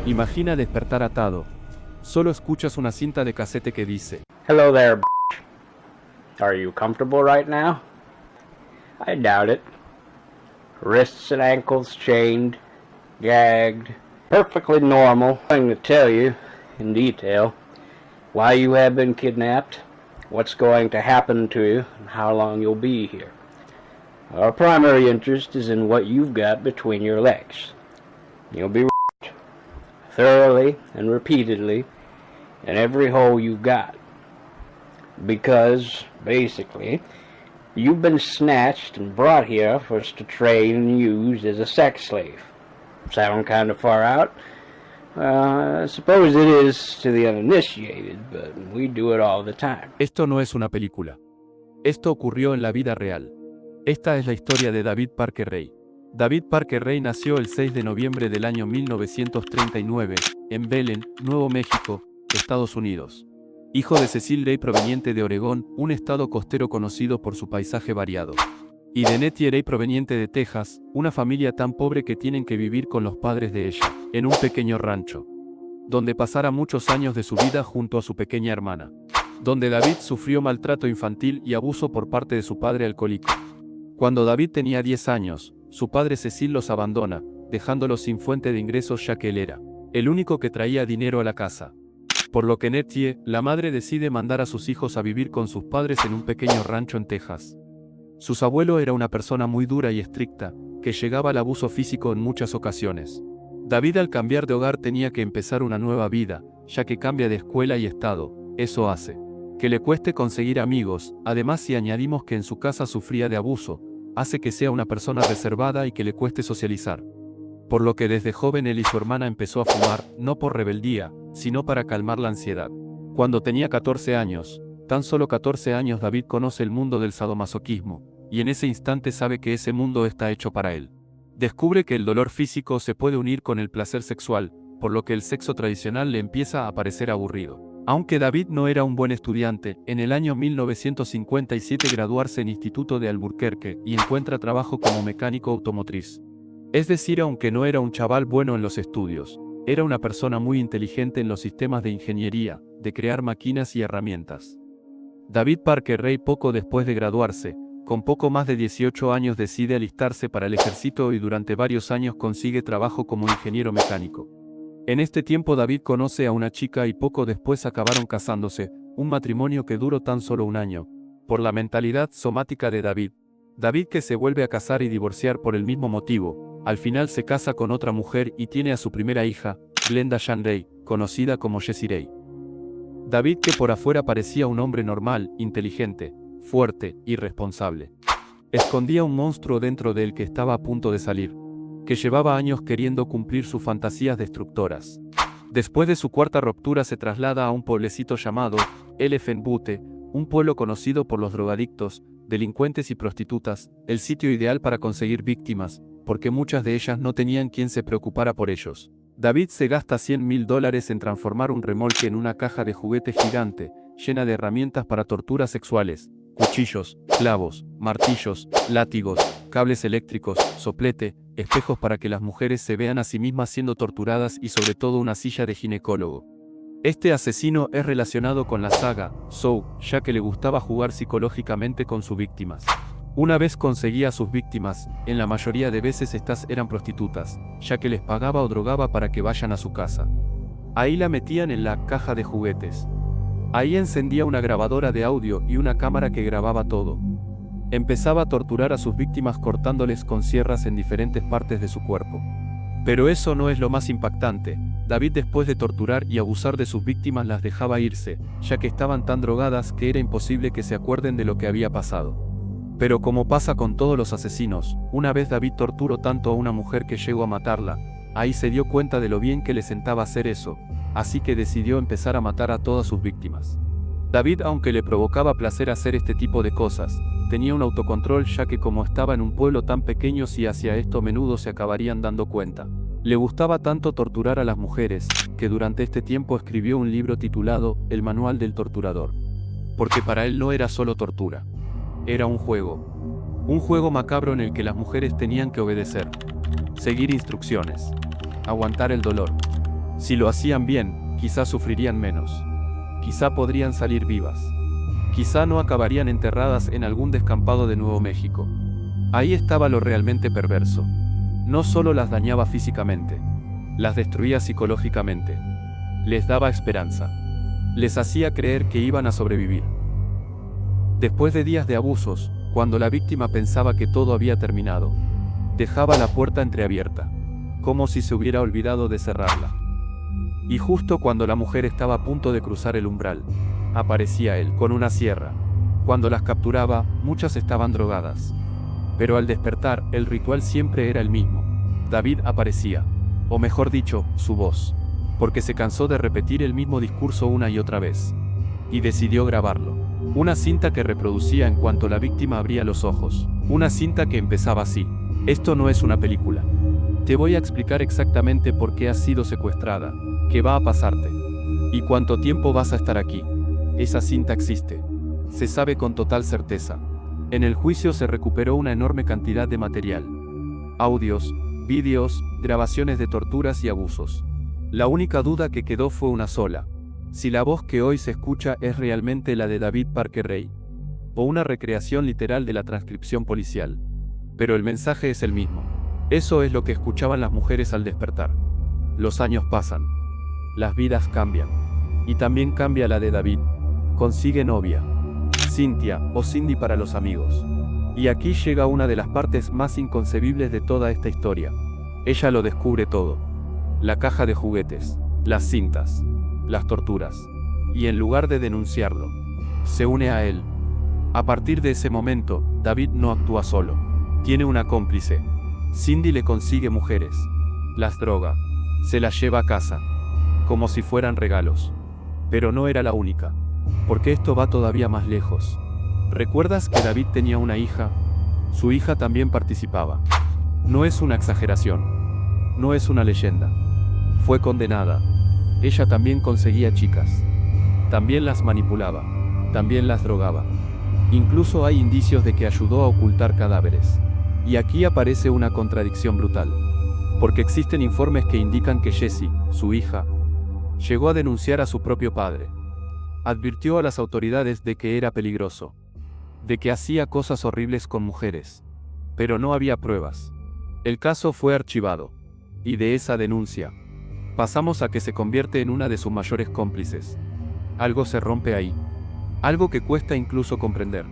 Imagina despertar atado. Solo escuchas una cinta de casete que dice: Hello there, b****. Are you comfortable right now? I doubt it. Wrists and ankles chained, gagged. Perfectly normal. I'm going to tell you, in detail, why you have been kidnapped, what's going to happen to you, and how long you'll be here. Our primary interest is in what you've got between your legs. You'll be r***ed thoroughly and repeatedly in every hole you've got. Because, basically, you've been snatched and brought here for us to train and use as a sex slave. Sound kind of far out? I suppose it is to the uninitiated, but we do it all the time. Esto no es una película. Esto ocurrió en la vida real. Esta es la historia de David Parker Ray. David Parker Ray nació el 6 de noviembre del año 1939, en Belen, Nuevo México, Estados Unidos. Hijo de Cecil Ray proveniente de Oregón, un estado costero conocido por su paisaje variado. Y de Nettie Ray proveniente de Texas, una familia tan pobre que tienen que vivir con los padres de ella, en un pequeño rancho, donde pasara muchos años de su vida junto a su pequeña hermana, donde David sufrió maltrato infantil y abuso por parte de su padre alcohólico. Cuando David tenía 10 años, su padre Cecil los abandona, dejándolos sin fuente de ingresos ya que él era el único que traía dinero a la casa. Por lo que Nettie, la madre, decide mandar a sus hijos a vivir con sus padres en un pequeño rancho en Texas. Su abuelo era una persona muy dura y estricta, que llegaba al abuso físico en muchas ocasiones. David al cambiar de hogar tenía que empezar una nueva vida, ya que cambia de escuela y estado. Eso hace que le cueste conseguir amigos, además si añadimos que en su casa sufría de abuso, hace que sea una persona reservada y que le cueste socializar. Por lo que desde joven él y su hermana empezó a fumar, no por rebeldía, sino para calmar la ansiedad. Cuando tenía 14 años, tan solo 14 años, David conoce el mundo del sadomasoquismo, y en ese instante sabe que ese mundo está hecho para él. Descubre que el dolor físico se puede unir con el placer sexual, por lo que el sexo tradicional le empieza a parecer aburrido. Aunque David no era un buen estudiante, en el año 1957 graduarse en Instituto de Albuquerque y encuentra trabajo como mecánico automotriz. Es decir, aunque no era un chaval bueno en los estudios, era una persona muy inteligente en los sistemas de ingeniería, de crear máquinas y herramientas. David Parker Ray, poco después de graduarse, con poco más de 18 años, decide alistarse para el ejército y durante varios años consigue trabajo como ingeniero mecánico. En este tiempo David conoce a una chica y poco después acabaron casándose, un matrimonio que duró tan solo un año. Por la mentalidad somática de David, que se vuelve a casar y divorciar por el mismo motivo, al final se casa con otra mujer y tiene a su primera hija, Glenda Jean Ray, conocida como Jessie Ray. David, que por afuera parecía un hombre normal, inteligente, fuerte y responsable, escondía un monstruo dentro de él que estaba a punto de salir, que llevaba años queriendo cumplir sus fantasías destructoras. Después de su cuarta ruptura se traslada a un pueblecito llamado Elephant Butte, un pueblo conocido por los drogadictos, delincuentes y prostitutas, el sitio ideal para conseguir víctimas, porque muchas de ellas no tenían quien se preocupara por ellos. David se gasta $100,000 en transformar un remolque en una caja de juguete gigante, llena de herramientas para torturas sexuales, cuchillos, clavos, martillos, látigos, cables eléctricos, soplete, espejos para que las mujeres se vean a sí mismas siendo torturadas y sobre todo una silla de ginecólogo. Este asesino es relacionado con la saga Saw, ya que le gustaba jugar psicológicamente con sus víctimas. Una vez conseguía a sus víctimas, en la mayoría de veces estas eran prostitutas, ya que les pagaba o drogaba para que vayan a su casa. Ahí la metían en la caja de juguetes. Ahí encendía una grabadora de audio y una cámara que grababa todo. Empezaba a torturar a sus víctimas cortándoles con sierras en diferentes partes de su cuerpo. Pero eso no es lo más impactante. David, después de torturar y abusar de sus víctimas, las dejaba irse, ya que estaban tan drogadas que era imposible que se acuerden de lo que había pasado. Pero como pasa con todos los asesinos, una vez David torturó tanto a una mujer que llegó a matarla. Ahí se dio cuenta de lo bien que le sentaba hacer eso, así que decidió empezar a matar a todas sus víctimas. David, aunque le provocaba placer hacer este tipo de cosas, tenía un autocontrol, ya que como estaba en un pueblo tan pequeño, si hacía esto a menudo se acabarían dando cuenta. Le gustaba tanto torturar a las mujeres, que durante este tiempo escribió un libro titulado El Manual del Torturador. Porque para él no era solo tortura. Era un juego macabro en el que las mujeres tenían que obedecer, seguir instrucciones, aguantar el dolor, Si lo hacían bien, quizá sufrirían menos. Quizá podrían salir vivas. Quizá no acabarían enterradas en algún descampado de Nuevo México. Ahí estaba lo realmente perverso. No solo las dañaba físicamente, las destruía psicológicamente. Les daba esperanza. Les hacía creer que iban a sobrevivir. Después de días de abusos, cuando la víctima pensaba que todo había terminado, dejaba la puerta entreabierta, como si se hubiera olvidado de cerrarla. Y justo cuando la mujer estaba a punto de cruzar el umbral, aparecía él, con una sierra. Cuando las capturaba, muchas estaban drogadas. Pero al despertar, el ritual siempre era el mismo. David aparecía, o mejor dicho, su voz, porque se cansó de repetir el mismo discurso una y otra vez. Y decidió grabarlo. Una cinta que reproducía en cuanto la víctima abría los ojos. Una cinta que empezaba así: esto no es una película. Te voy a explicar exactamente por qué has sido secuestrada, qué va a pasarte, y cuánto tiempo vas a estar aquí. Esa cinta existe. Se sabe con total certeza. En el juicio se recuperó una enorme cantidad de material. Audios, vídeos, grabaciones de torturas y abusos. La única duda que quedó fue una sola: si la voz que hoy se escucha es realmente la de David Parker Ray, o una recreación literal de la transcripción policial. Pero el mensaje es el mismo. Eso es lo que escuchaban las mujeres al despertar. Los años pasan. Las vidas cambian. Y también cambia la de David. Consigue novia. Cynthia, o Cindy para los amigos. Y aquí llega una de las partes más inconcebibles de toda esta historia. Ella lo descubre todo. La caja de juguetes, las cintas, las torturas. Y en lugar de denunciarlo, se une a él. A partir de ese momento, David no actúa solo. Tiene una cómplice. Cindy le consigue mujeres. Las droga. Se las lleva a casa. Como si fueran regalos. Pero no era la única. Porque esto va todavía más lejos. ¿Recuerdas que David tenía una hija? Su hija también participaba. No es una exageración. No es una leyenda. Fue condenada. Ella también conseguía chicas. También las manipulaba. También las drogaba. Incluso hay indicios de que ayudó a ocultar cadáveres. Y aquí aparece una contradicción brutal. Porque existen informes que indican que Jessie, su hija, llegó a denunciar a su propio padre. Advirtió a las autoridades de que era peligroso. De que hacía cosas horribles con mujeres. Pero no había pruebas. El caso fue archivado. Y de esa denuncia, pasamos a que se convierte en una de sus mayores cómplices. Algo se rompe ahí. Algo que cuesta incluso comprender.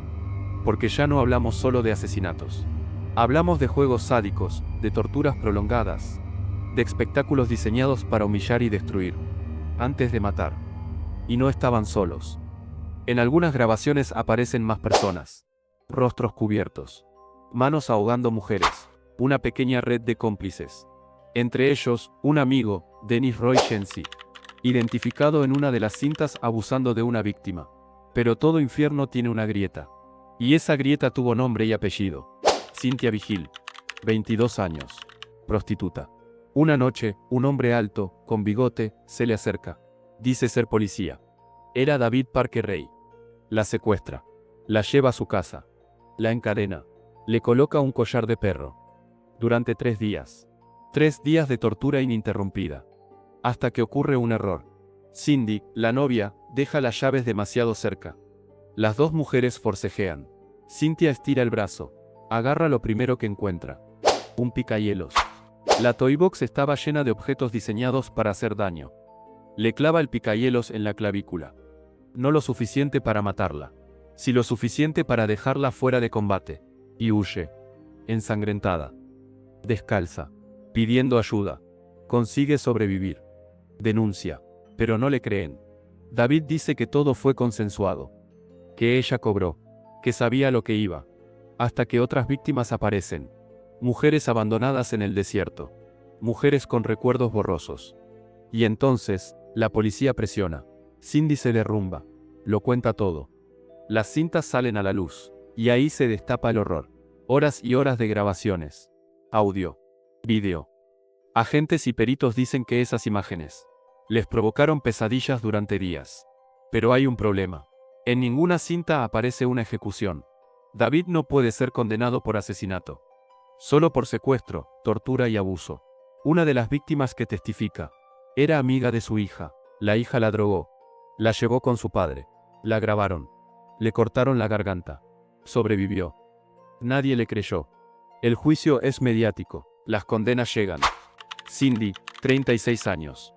Porque ya no hablamos solo de asesinatos. Hablamos de juegos sádicos, de torturas prolongadas, de espectáculos diseñados para humillar y destruir, antes de matar. Y no estaban solos. En algunas grabaciones aparecen más personas. Rostros cubiertos. Manos ahogando mujeres. Una pequeña red de cómplices. Entre ellos, un amigo, Dennis Roy Shensi, identificado en una de las cintas abusando de una víctima. Pero todo infierno tiene una grieta. Y esa grieta tuvo nombre y apellido. Cynthia Vigil, 22 años. Prostituta. Una noche, un hombre alto, con bigote, se le acerca. Dice ser policía. Era David Parker Ray. La secuestra. La lleva a su casa. La encadena. Le coloca un collar de perro. Durante 3 días. 3 días de tortura ininterrumpida. Hasta que ocurre un error. Cindy, la novia, deja las llaves demasiado cerca. Las dos mujeres forcejean. Cynthia estira el brazo. Agarra lo primero que encuentra. Un picahielos. La toy box estaba llena de objetos diseñados para hacer daño. Le clava el picahielos en la clavícula. No lo suficiente para matarla, si lo suficiente para dejarla fuera de combate. Y huye. Ensangrentada. Descalza. Pidiendo ayuda. Consigue sobrevivir. Denuncia. Pero no le creen. David dice que todo fue consensuado. Que ella cobró. Que sabía lo que iba. Hasta que otras víctimas aparecen. Mujeres abandonadas en el desierto. Mujeres con recuerdos borrosos. Y entonces, la policía presiona. Cindy se derrumba. Lo cuenta todo. Las cintas salen a la luz. Y ahí se destapa el horror. Horas y horas de grabaciones. Audio. Vídeo. Agentes y peritos dicen que esas imágenes les provocaron pesadillas durante días. Pero hay un problema. En ninguna cinta aparece una ejecución. David no puede ser condenado por asesinato. Solo por secuestro, tortura y abuso. Una de las víctimas que testifica Era amiga de su hija. La hija la drogó. La llevó con su padre. La grabaron. Le cortaron la garganta. Sobrevivió. Nadie le creyó. El juicio es mediático. Las condenas llegan. Cindy, 36 años.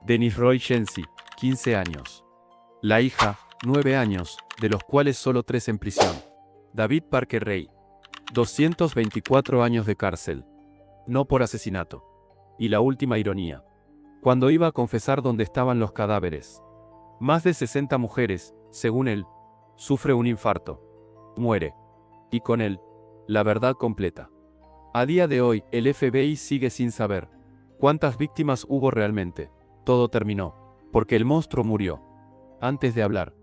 Dennis Roy Shensi, 15 años. La hija, 9 años, de los cuales solo 3 en prisión. David Parker Ray, 224 años de cárcel. No por asesinato. Y la última ironía. Cuando iba a confesar dónde estaban los cadáveres. Más de 60 mujeres, según él, sufre un infarto. Muere. Y con él, la verdad completa. A día de hoy, el FBI sigue sin saber cuántas víctimas hubo realmente. Todo terminó, porque el monstruo murió. Antes de hablar.